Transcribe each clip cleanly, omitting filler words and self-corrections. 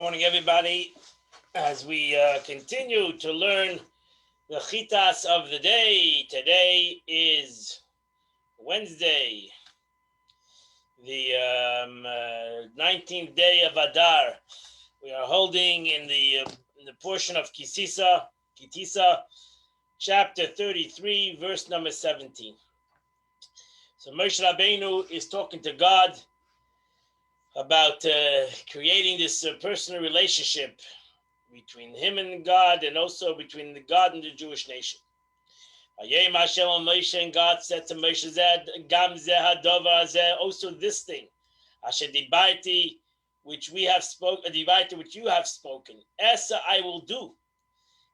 Morning, everybody. As we continue to learn the chitas of the day, today is Wednesday, the 19th day of Adar. We are holding in the portion of Kitisa, chapter 33, verse number 17. So Moshe Rabbeinu is talking to God about creating this personal relationship between him and God, and also between the God and the Jewish nation. Vayem Hashem al Moshe, and God said to Moshe, Gam zeh hadovar hazeh, also this thing, Asher dibarti, which we have spoken, dibarti, which you have spoken, Esa I will do,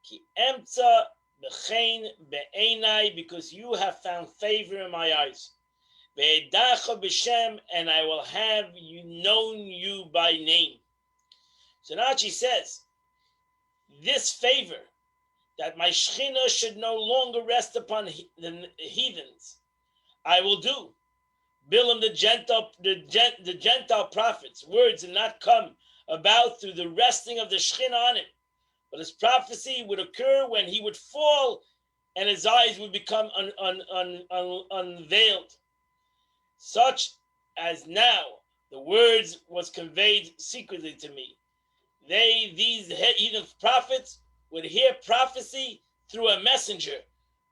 Ki emtza b'chein be'enai, because you have found favor in my eyes, Ve'edacha b'shem, and I will have you known you by name. So now she says, this favor, that my Shechina should no longer rest upon the heathens, I will do. Bilam the Gentile prophets, words did not come about through the resting of the Shechina on him, but his prophecy would occur when he would fall and his eyes would become unveiled. Such as now, the words was conveyed secretly to me. These heathen prophets would hear prophecy through a messenger,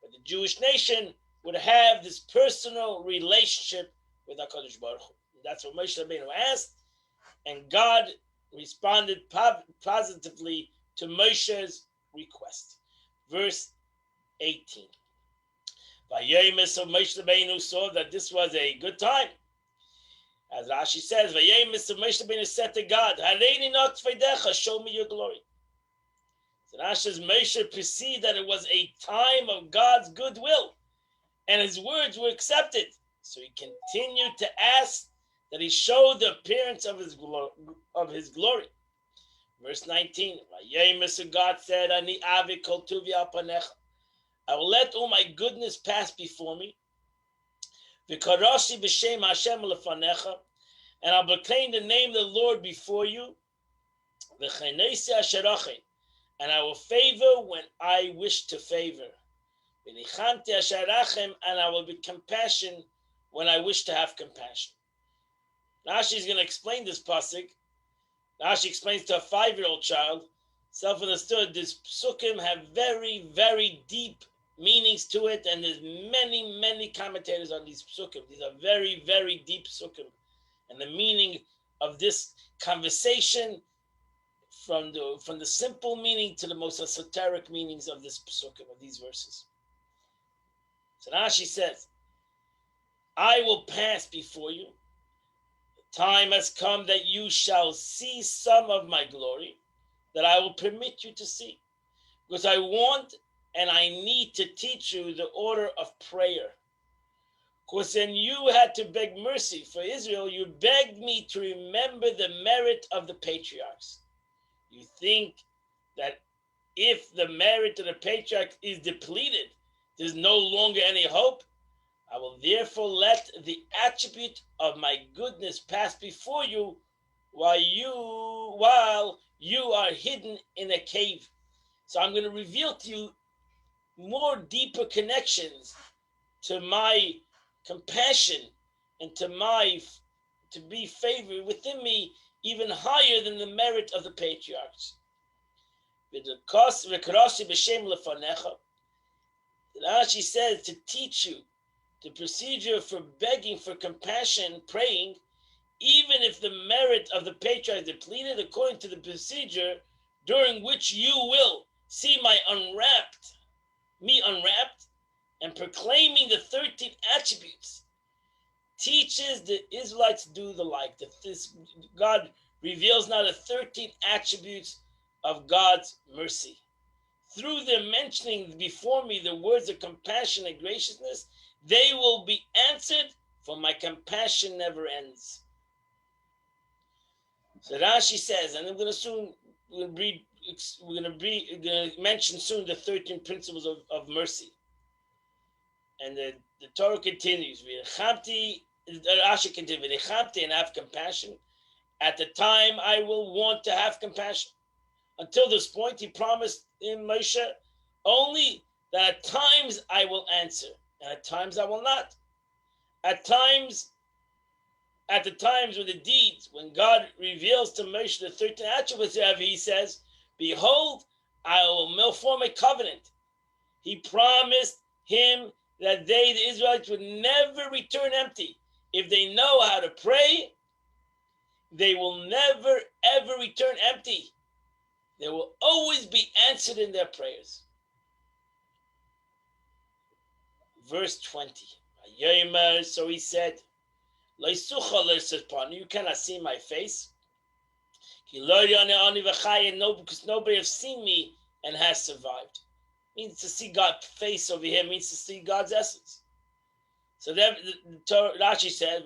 but the Jewish nation would have this personal relationship with HaKadosh Baruch Hu. That's what Moshe Rabbeinu asked, and God responded positively to Moshe's request. Verse 18. So Moshe Rabbeinu saw that this was a good time. As Rashi says, Moshe Rabbeinu said to God, Hareini not tfeidecha, show me your glory. So Rashi's Moshe perceived that it was a time of God's goodwill, and his words were accepted. So he continued to ask that he showed the appearance of his glory. Verse 19, God said, Ani avi kol tuvi al panecha, I will let all my goodness pass before me. V'karasi b'shem Hashem lefanecha, and I'll proclaim the name of the Lord before you. V'chenesi asherachin, and I will favor when I wish to favor. V'nichamti asherachem, and I will be compassion when I wish to have compassion. Rashi is going to explain this pasuk. Rashi explains to a 5-year-old child, self-understood, these psukim have very, very deep meanings to it, and there's many, many commentators on these psukim. These are very, very deep psukim, and the meaning of this conversation, from the simple meaning to the most esoteric meanings of this psukim, of these verses. So now she says, I will pass before you. The time has come that you shall see some of my glory, that I will permit you to see, because I want and I need to teach you the order of prayer. Because when you had to beg mercy for Israel, you begged me to remember the merit of the patriarchs. You think that if the merit of the patriarchs is depleted, there's no longer any hope? I will therefore let the attribute of my goodness pass before you while you are hidden in a cave. So I'm going to reveal to you more deeper connections to my compassion and to be favored within me, even higher than the merit of the patriarchs. Rashi says to teach you the procedure for begging for compassion, praying, even if the merit of the patriarch is depleted, according to the procedure during which you will see me unwrapped, and proclaiming the 13 attributes, teaches the Israelites to do the like. God reveals now the 13 attributes of God's mercy. Through their mentioning before me the words of compassion and graciousness, they will be answered, for my compassion never ends. So Rashi says, and I'm going to mention soon the 13 principles of mercy. And the Torah continues, Rashi continues, and have compassion, At the time I will want to have compassion. Until this point, he promised in Moshe only that at times I will answer, and at times I will not. At the times with the deeds, when God reveals to Moshe the 13 attributes of, he says, behold, I will form a covenant. He promised him that they, the Israelites, would never return empty. If they know how to pray, they will never ever return empty. They will always be answered in their prayers. Verse 20. So he said, you cannot see my face. Because nobody has seen me and has survived. Means to see God's face over here means to see God's essence. So then Rashi says,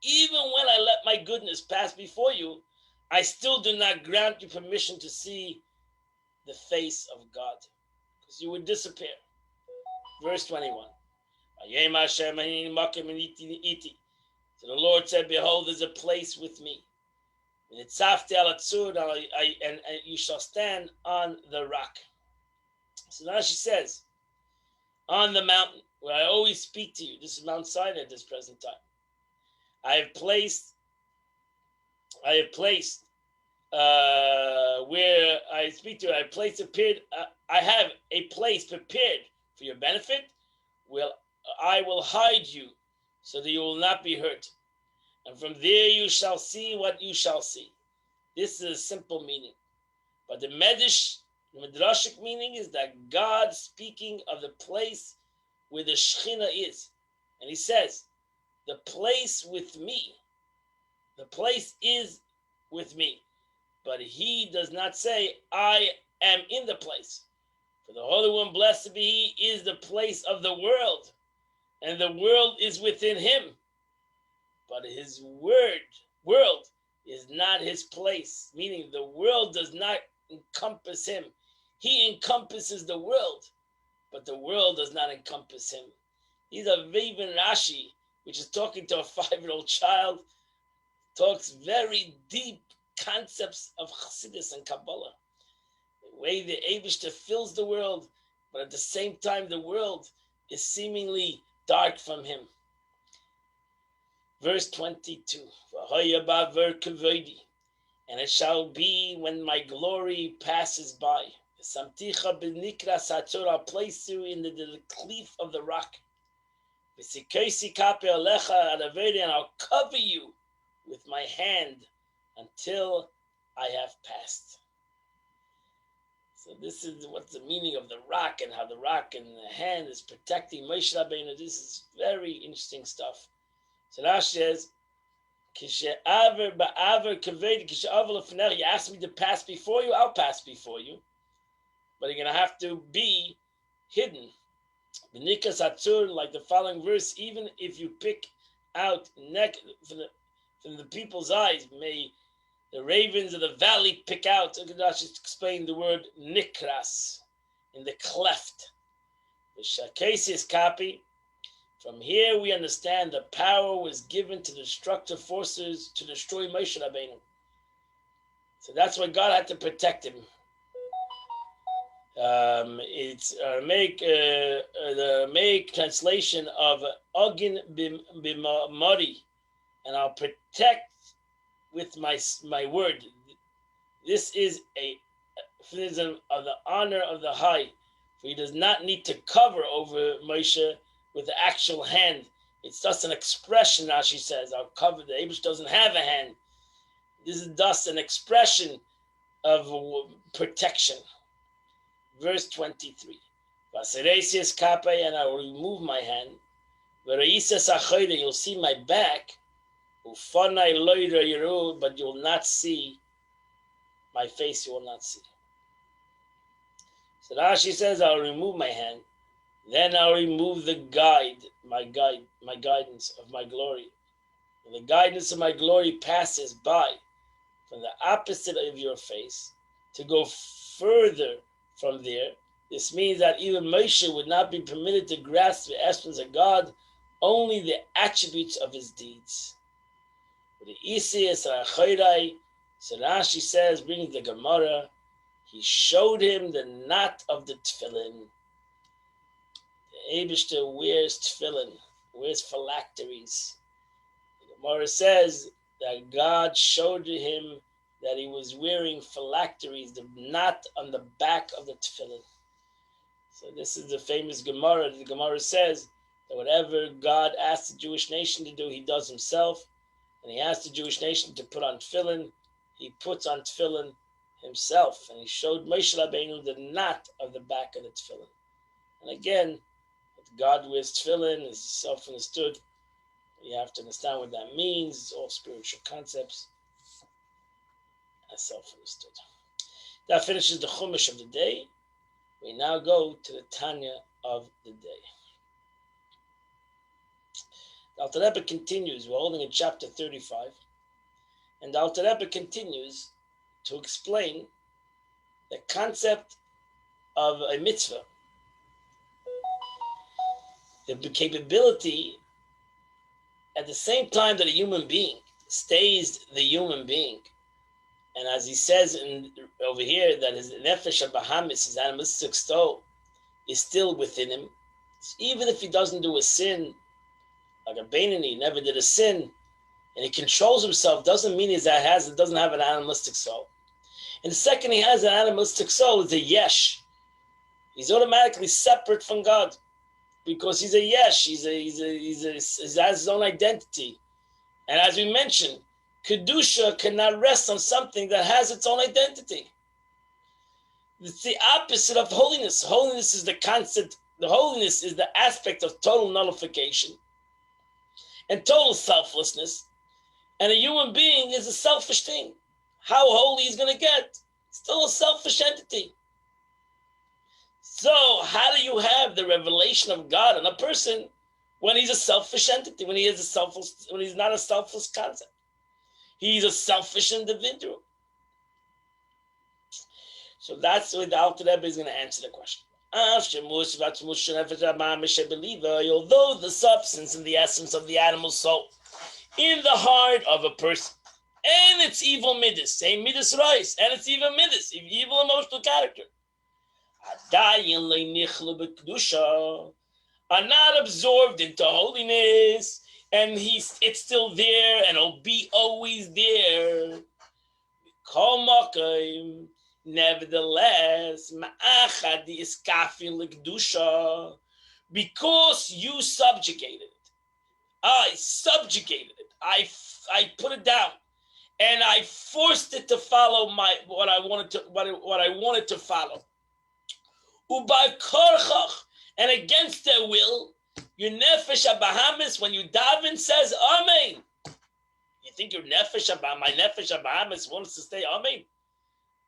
even when I let my goodness pass before you, I still do not grant you permission to see the face of God, because you would disappear. Verse 21. So the Lord said, behold, there's a place with me. And you shall stand on the rock. So now she says, on the mountain where I always speak to you. This is Mount Sinai at this present time. I have placed where I speak to you. I have a place prepared for your benefit. I will hide you so that you will not be hurt. And from there you shall see what you shall see. This is a simple meaning. But the Midrashic meaning is that God speaking of the place where the Shekhinah is. And he says, the place with me. The place is with me. But he does not say, I am in the place. For the Holy One, blessed be he, is the place of the world. And the world is within him. But his world is not his place. Meaning the world does not encompass him. He encompasses the world. But the world does not encompass him. These are even Rashi, which is talking to a 5-year-old child, talks very deep concepts of Chassidus and Kabbalah. The way the Eibishter fills the world, but at the same time the world is seemingly dark from him. Verse 22. And it shall be when my glory passes by. I'll place you in the cleft of the rock. And I'll cover you with my hand until I have passed. So this is what's the meaning of the rock and how the rock and the hand is protecting Moshe Rabbeinu. This is very interesting stuff. So Rashi says, you ask me to pass before you, I'll pass before you. But you're going to have to be hidden. Like the following verse, even if you pick out from the people's eyes, may the ravens of the valley pick out. Rashi explain the word nikras, in the cleft. The Shakesi's copy. From here we understand the power was given to the destructive forces to destroy Moshe Rabbeinu. So that's why God had to protect him. It's the make translation of Ogin Bimari, and I'll protect with my word. This is a phrasing of the honor of the high, for he does not need to cover over Moshe with the actual hand. It's just an expression, as she says. I'll cover. The Abish doesn't have a hand. This is thus an expression of protection. Verse 23. Vaseresias kape, and I will remove my hand. Vereisas achoyre, you'll see my back. Ufanai loyre yeru, but you'll not see my face. You will not see. So Rashi says, I'll remove my hand. Then I'll remove the my guidance of my glory. When the guidance of my glory passes by from the opposite of your face to go further from there, this means that even Moshe would not be permitted to grasp the essence of God, only the attributes of his deeds. With the Isias Rachoirai, so Rashi says, bringing the Gemara, he showed him the knot of the tefillin. The Eibishter wears tefillin, wears phylacteries. The Gemara says that God showed him that he was wearing phylacteries, the knot on the back of the tefillin. So this is the famous Gemara. The Gemara says that whatever God asked the Jewish nation to do, he does himself. And he asked the Jewish nation to put on tefillin, he puts on tefillin himself. And he showed Moshe Rabbeinu the knot of the back of the tefillin. And again, God wears tefillin is self-understood. You have to understand what that means. It's all spiritual concepts. As self-understood. That finishes the Chumash of the day. We now go to the Tanya of the day. The Alter Rebbe continues. We're holding in chapter 35. And the Alter Rebbe continues to explain the concept of a mitzvah. The capability at the same time that a human being stays the human being. And as he says over here, that his nefesh habahamis, his animalistic soul, is still within him. So even if he doesn't do a sin, like a Beinoni never did a sin, and he controls himself, doesn't mean doesn't have an animalistic soul. And the second he has an animalistic soul, is a yesh. He's automatically separate from God because he's a yesh. He has his own identity. And as we mentioned, Kedusha cannot rest on something that has its own identity. It's the opposite of holiness. Holiness is the concept, the holiness is the aspect of total nullification and total selflessness. And a human being is a selfish thing. How holy he's going to get? Still a selfish entity. So how do you have the revelation of God in a person when he's a selfish entity, when he's not a selfless concept? He's a selfish individual. So that's the way the Alter Rebbe is going to answer the question. Although the substance and the essence of the animal soul in the heart of a person and its evil midas, same midas rice, and its evil midas, evil emotional character, are not absorbed into holiness, and it's still there, and it'll be always there. Nevertheless, because you subjugated it, I subjugated it, I put it down, and I forced it to follow what I wanted to follow. And against their will, your nefesh habahamis, when you daven, says Amen. You think my nefesh habahamis wants to stay Amen?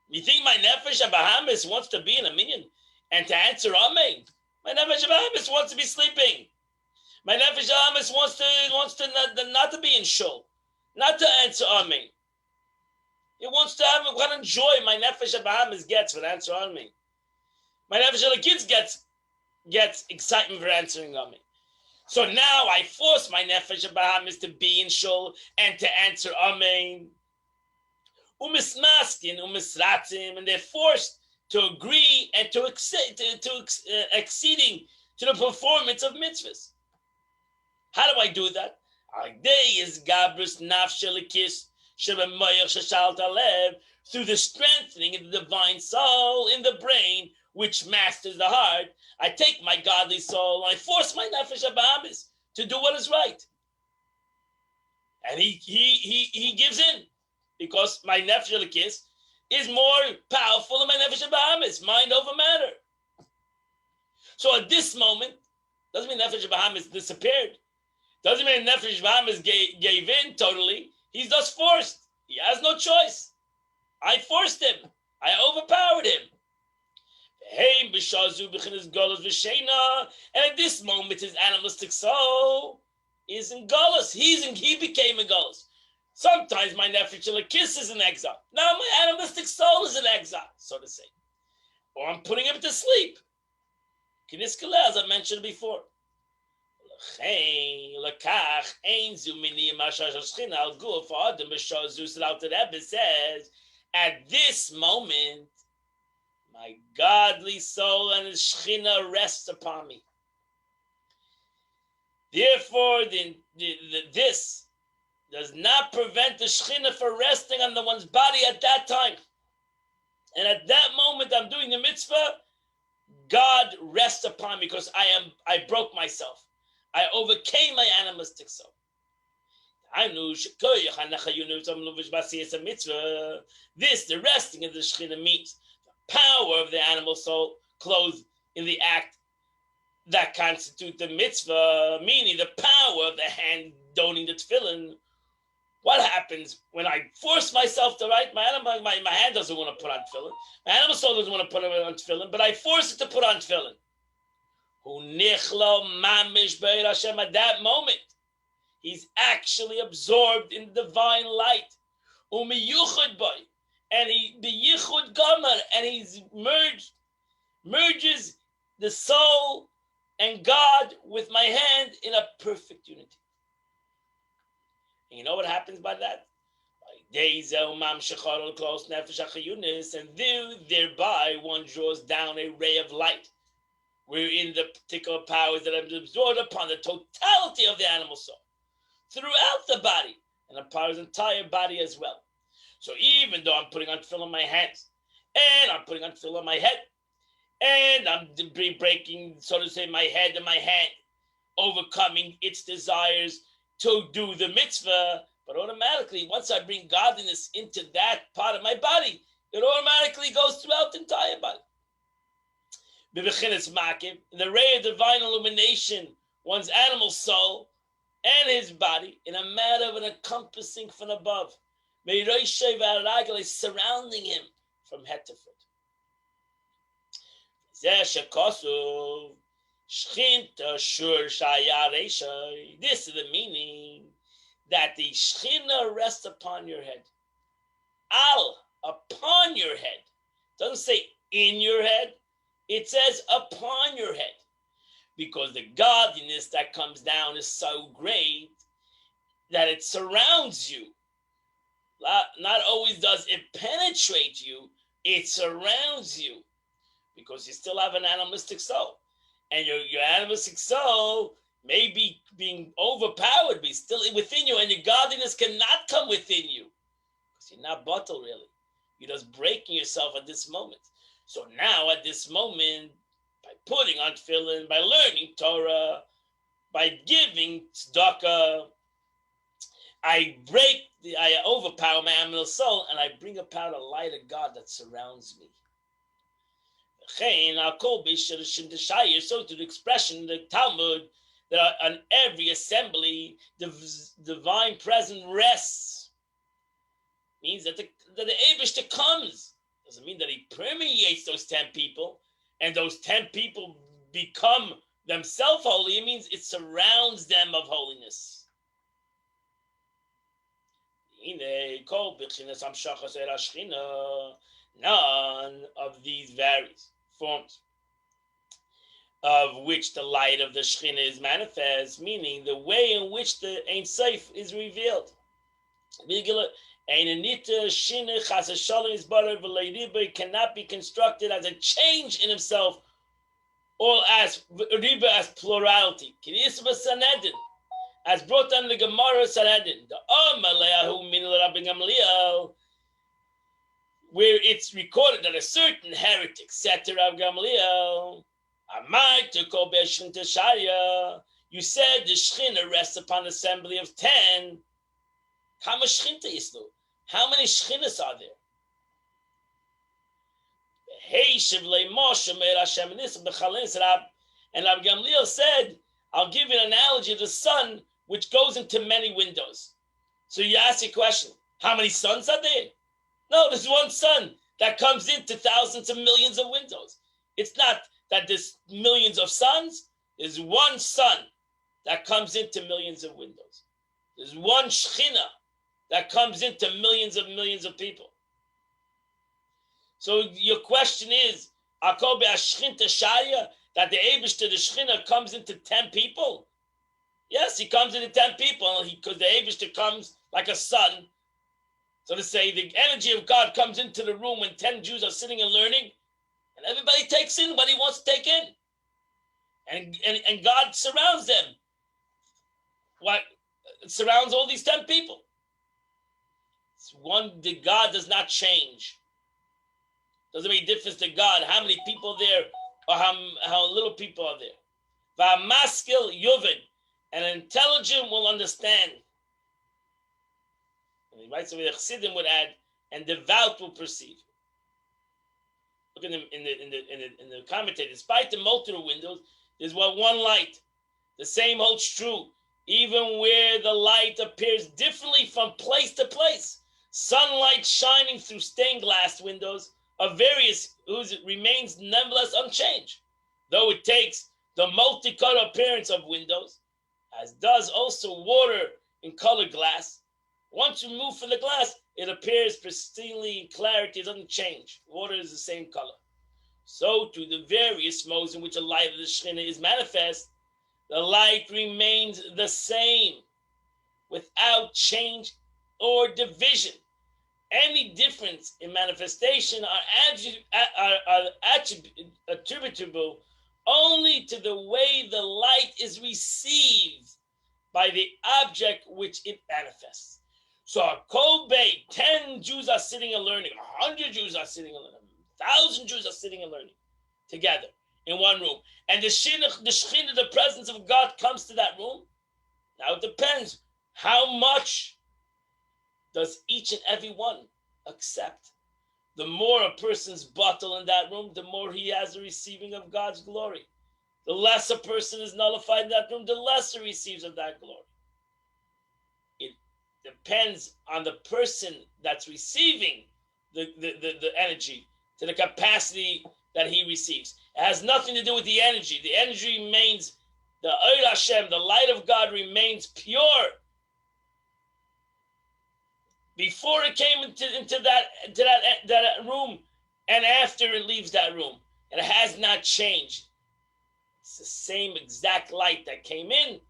You think my nefesh habahamis wants to be in a minyan and to answer Amen? My nefesh habahamis wants to be sleeping. My nefesh habahamis wants to not to be in shul, not to answer Amen. It wants to have what enjoy my nefesh habahamis gets for answer Amen. My nefesh kids gets excitement for answering Amen. So now I force my nefesh habahamis to be in shul and to answer Amen. Umismaskin, umisratzim, and they're forced to agree and to acceding to the performance of mitzvahs. How do I do that? Through the strengthening of the divine soul in the brain, which masters the heart. I take my godly soul, I force my nefesh habahamis to do what is right. And he gives in, because my nefesh elikis is more powerful than my nefesh habahamis, mind over matter. So at this moment, doesn't mean nefesh habahamis disappeared. Doesn't mean nefesh habahamis gave in totally. He's just forced. He has no choice. I forced him. I overpowered him. And at this moment, his animalistic soul is in Galus. He became a Galus. Sometimes my nefesh elikis is in exile. Now my animalistic soul is in exile, so to say. Or I'm putting him to sleep. As I mentioned before. It says, at this moment, my godly soul and his Shechina rests upon me. Therefore, this does not prevent the Shechina from resting on the one's body at that time. And at that moment, I'm doing the mitzvah. God rests upon me because I broke myself. I overcame my animalistic soul. This, the resting of the Shekhinah, means the power of the animal soul clothed in the act that constitute the mitzvah, meaning the power of the hand doning the tefillin. What happens when I force myself to write? My hand doesn't want to put on tefillin. My animal soul doesn't want to put on tefillin, but I force it to put on tefillin. At that moment, he's actually absorbed in divine light. And he biyichud gomer, and he's merges the soul and God with my hand in a perfect unity. And you know what happens by that? And thereby one draws down a ray of light, wherein the particular powers that are absorbed upon the totality of the animal soul throughout the body and upon his entire body as well. So even though I'm putting on tefillin on my hands, and I'm putting on tefillin on my head, and I'm breaking, so to say, my head and my hand, overcoming its desires to do the mitzvah, but automatically, once I bring godliness into that part of my body, it automatically goes throughout the entire body. The ray of divine illumination, one's animal soul and his body, in a matter of an encompassing from above, surrounding him from head to foot. This is the meaning that the Shechina rests upon your head. Upon your head. It doesn't say in your head. It says upon your head. Because the godliness that comes down is so great that it surrounds you. Not always does it penetrate you, it surrounds you. Because you still have an animalistic soul. And your animalistic soul may be being overpowered, be still within you, and your godliness cannot come within you. Because you're not bottle, really. You're just breaking yourself at this moment. So now, at this moment, by putting on tefillin, by learning Torah, by giving tzedakah, I overpower my animal soul, and I bring about a light of God that surrounds me. So to the expression in the Talmud that on every assembly the divine presence rests, means that the Eibishter comes. Doesn't mean that he permeates those 10 people and those 10 people become themselves holy. It means it surrounds them of holiness. None of these various forms of which the light of the Shekhinah is manifest, meaning the way in which the Ein Sof is revealed. Cannot be constructed as a change in himself or as riba, as plurality. As brought down in the Gemara Sanhedrin, where it's recorded that a certain heretic said to Rav Gamliel, you said the Shechina rests upon an assembly of 10. How many Shechinas are there? And Rav Gamliel said, I'll give you an analogy of the sun, which goes into many windows. So you ask a question, how many suns are there? No, there's one sun that comes into thousands of millions of windows. It's not that there's millions of suns. There's one sun that comes into millions of windows. There's one Shechina that comes into millions of people. So your question is, that the Eibishter, the Shechina, comes into 10 people? Yes, he comes in the 10 people because the Abishter comes like a sun. So to say, the energy of God comes into the room when 10 Jews are sitting and learning, and everybody takes in what he wants to take in. And God surrounds them. What surrounds all these 10 people? It's one, the God does not change. Doesn't make a difference to God how many people there or how little people are there. Va'maskil yuvin, an intelligent will understand. And he writes over the Chassidim would add, and devout will perceive. Look in the commentary. Despite the multitude of windows, there's one light. The same holds true, even where the light appears differently from place to place. Sunlight shining through stained glass windows of various hues remains nevertheless unchanged, though it takes the multicolored appearance of windows, as does also water in colored glass. Once removed from the glass, it appears pristinely in clarity. It doesn't change. Water is the same color. So, to the various modes in which the light of the Shekhinah is manifest, the light remains the same, without change or division. Any difference in manifestation are attributable only to the way the light is received by the object which it manifests. So a Kobe, 10 Jews are sitting and learning, 100 Jews are sitting and learning, 1,000 Jews are sitting and learning together in one room. And the Shekhinah, the presence of God comes to that room. Now it depends how much does each and every one accept. The more a person's bottle in that room, the more he has the receiving of God's glory. The less a person is nullified in that room, the less he receives of that glory. It depends on the person that's receiving the energy to the capacity that he receives. It has nothing to do with the energy. The energy remains, the Oir Hashem, the light of God remains pure. Before it came into that room and after it leaves that room. And it has not changed. It's the same exact light that came in,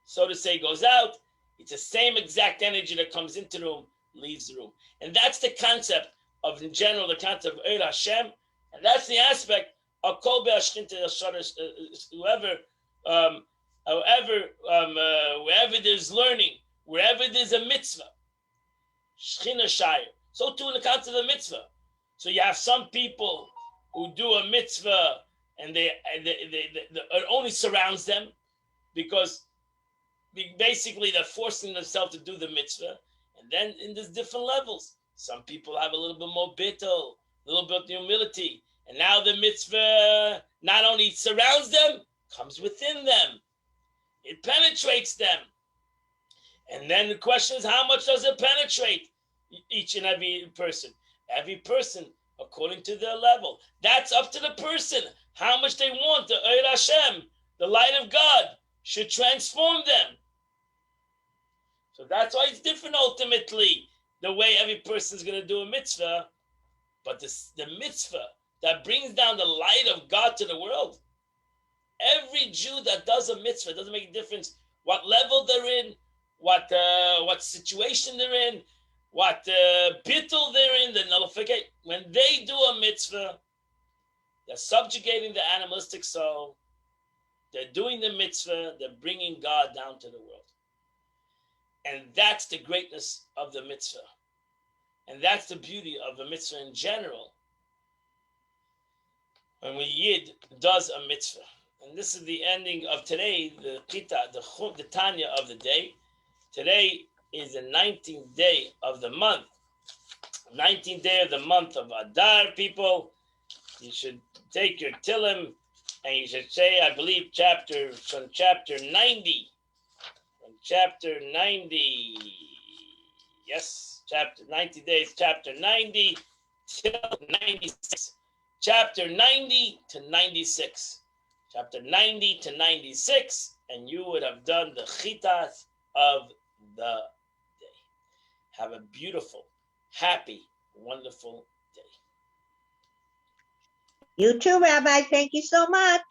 so to say, goes out. It's the same exact energy that comes into the room, leaves the room. And that's the concept of, in general, the concept of Eir Hashem. And that's the aspect of Kol Be'ashkinta whoever, wherever there's learning, wherever there's a mitzvah, Shechina Shire. So too in the concept of the mitzvah. So you have some people who do a mitzvah and it only surrounds them because basically they're forcing themselves to do the mitzvah. And then in these different levels, some people have a little bit more bittul, a little bit of humility. And now the mitzvah not only surrounds them, comes within them. It penetrates them. And then the question is, how much does it penetrate each and every person? Every person, according to their level. That's up to the person. How much they want the Eir Hashem, the light of God, should transform them. So that's why it's different ultimately, the way every person is going to do a mitzvah. But the mitzvah that brings down the light of God to the world, every Jew that does a mitzvah, doesn't make a difference what level they're in, what situation they're in, what bittul they're in, the nullification. When they do a mitzvah, they're subjugating the animalistic soul. They're doing the mitzvah. They're bringing God down to the world. And that's the greatness of the mitzvah. And that's the beauty of the mitzvah in general. When we Yid does a mitzvah. And this is the ending of today, the Qita, the Tanya of the day. Today is the 19th day of the month. 19th day of the month of Adar, people. You should take your Tillim and you should say, I believe, from chapter 90. From chapter 90. Yes, chapter 90 days, chapter 90 till 96. Chapter 90 to 96. Chapter 90 to 96, and you would have done the Chitas of the day. Have a beautiful, happy, wonderful day. You too, Rabbi. Thank you so much.